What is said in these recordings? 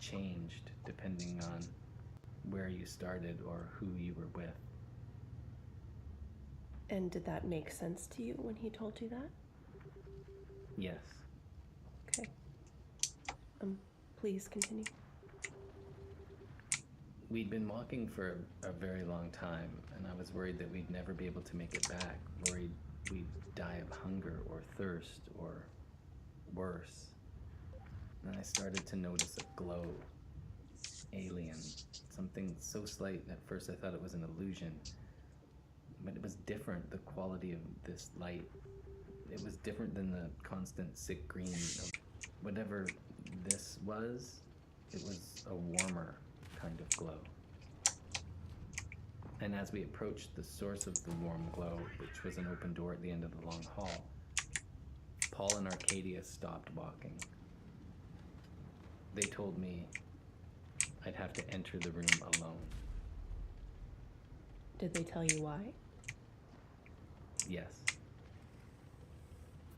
changed depending on where you started or who you were with. And did that make sense to you when he told you that? Yes. Okay. Please continue. We'd been walking for a very long time, and I was worried that we'd never be able to make it back, worried we'd die of hunger or thirst or worse. And I started to notice a glow, alien, something so slight at first I thought it was an illusion. But it was different, the quality of this light. It was different than the constant sick green of whatever this was. It was a warmer kind of glow. And as we approached the source of the warm glow, which was an open door at the end of the long hall, Paul and Arcadia stopped walking. They told me I'd have to enter the room alone. Did they tell you why? Yes.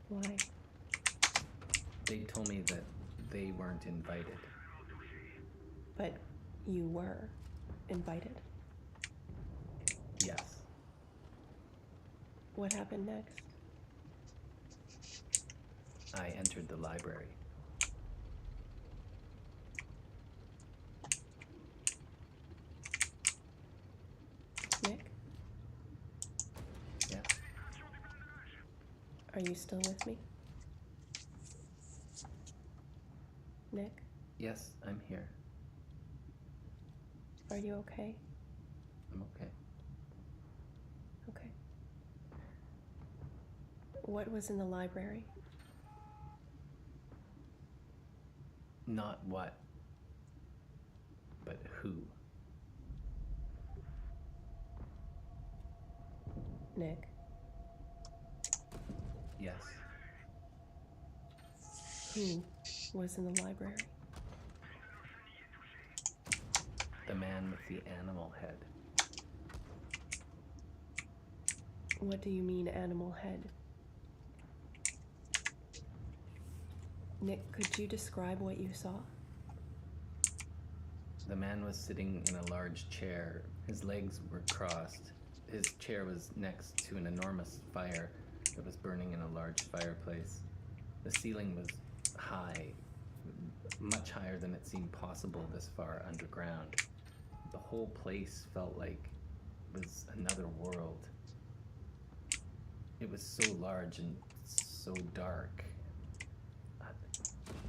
Why? They told me that they weren't invited. But you were invited. Yes. What happened next? I entered the library. Nick? Yeah. Are you still with me? Nick? Yes, I'm here. Are you okay? I'm okay. Okay. What was in the library? Not what, but who. Nick? Yes. Who was in the library? The man with the animal head. What do you mean, animal head? Nick, could you describe what you saw? The man was sitting in a large chair. His legs were crossed. His chair was next to an enormous fire that was burning in a large fireplace. The ceiling was high, much higher than it seemed possible this far underground. The whole place felt like it was another world. It was so large and so dark.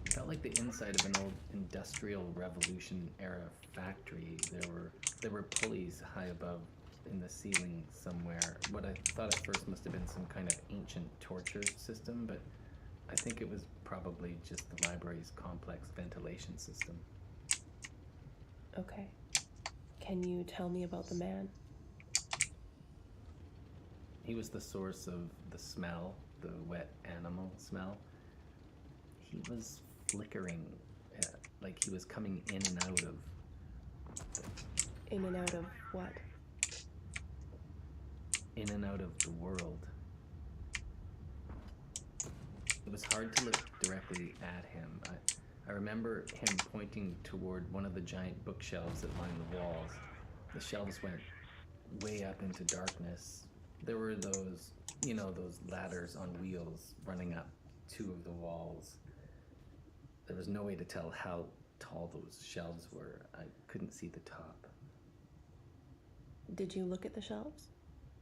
It felt like the inside of an old Industrial Revolution era factory. There were pulleys high above in the ceiling somewhere. What I thought at first must have been some kind of ancient torture system, but I think it was probably just the library's complex ventilation system. Okay. Can you tell me about the man? He was the source of the smell, the wet animal smell. He was flickering, like he was coming in and out of. In and out of what? In and out of the world. It was hard to look directly at him. I remember him pointing toward one of the giant bookshelves that lined the walls. The shelves went way up into darkness. There were those ladders on wheels running up two of the walls. There was no way to tell how tall those shelves were. I couldn't see the top. Did you look at the shelves?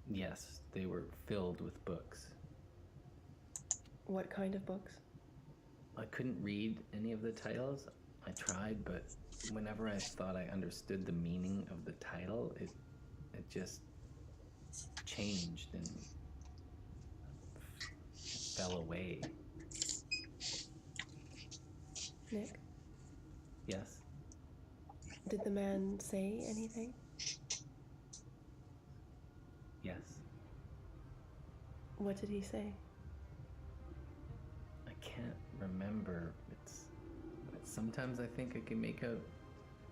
Yes, they were filled with books. What kind of books? I couldn't read any of the titles. I tried, but whenever I thought I understood the meaning of the title, it just changed and fell away. Nick? Yes? Did the man say anything? Yes. What did he say? I can't remember. Sometimes I think I can make out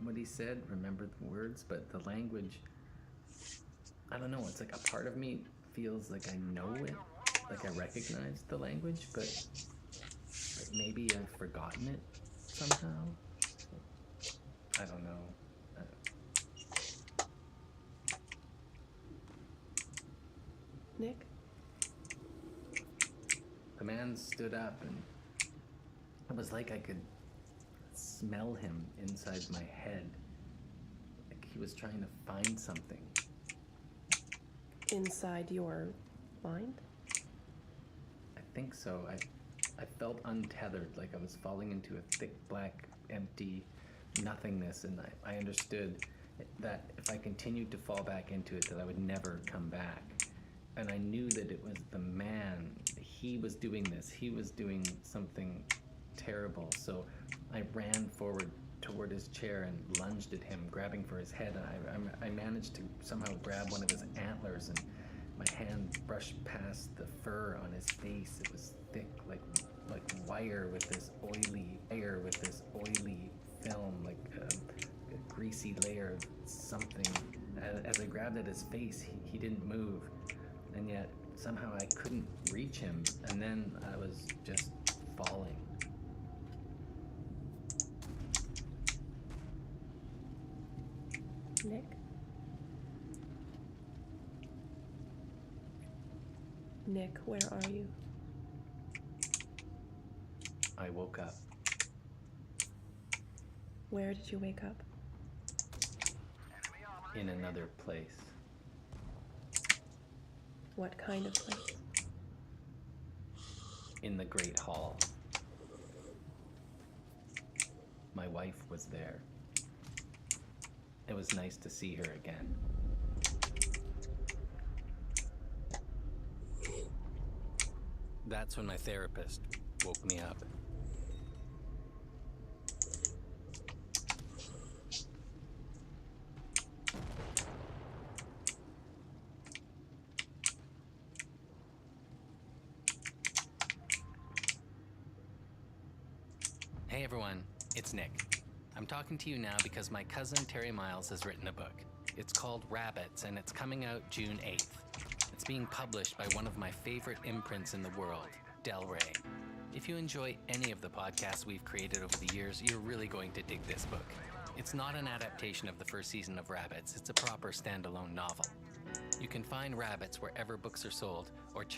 what he said, remember the words, but the language, I don't know, it's like a part of me feels like I know it, like I recognize the language, but maybe I've forgotten it somehow. I don't know. Nick? The man stood up, and it was like I could smell him inside my head. Like he was trying to find something. Inside your mind? I think so. I felt untethered, like I was falling into a thick, black, empty nothingness, and I understood that if I continued to fall back into it, that I would never come back. And I knew that it was the man. He was doing this. He was doing something terrible. So I ran forward toward his chair and lunged at him, grabbing for his head. And I managed to somehow grab one of his antlers, and my hand brushed past the fur on his face. It was thick, like wire with this oily film, like a greasy layer of something. As I grabbed at his face, he didn't move. And yet, somehow I couldn't reach him, and then I was just falling. Nick? Nick, where are you? I woke up. Where did you wake up? In another place. What kind of place? In the Great Hall. My wife was there. It was nice to see her again. That's when my therapist woke me up. Hey everyone, it's Nick. I'm talking to you now because my cousin Terry Miles has written a book. It's called Rabbits, and it's coming out June 8th. It's being published by one of my favorite imprints in the world, Del Rey. If you enjoy any of the podcasts we've created over the years, you're really going to dig this book. It's not an adaptation of the first season of Rabbits, it's a proper standalone novel. You can find Rabbits wherever books are sold, or check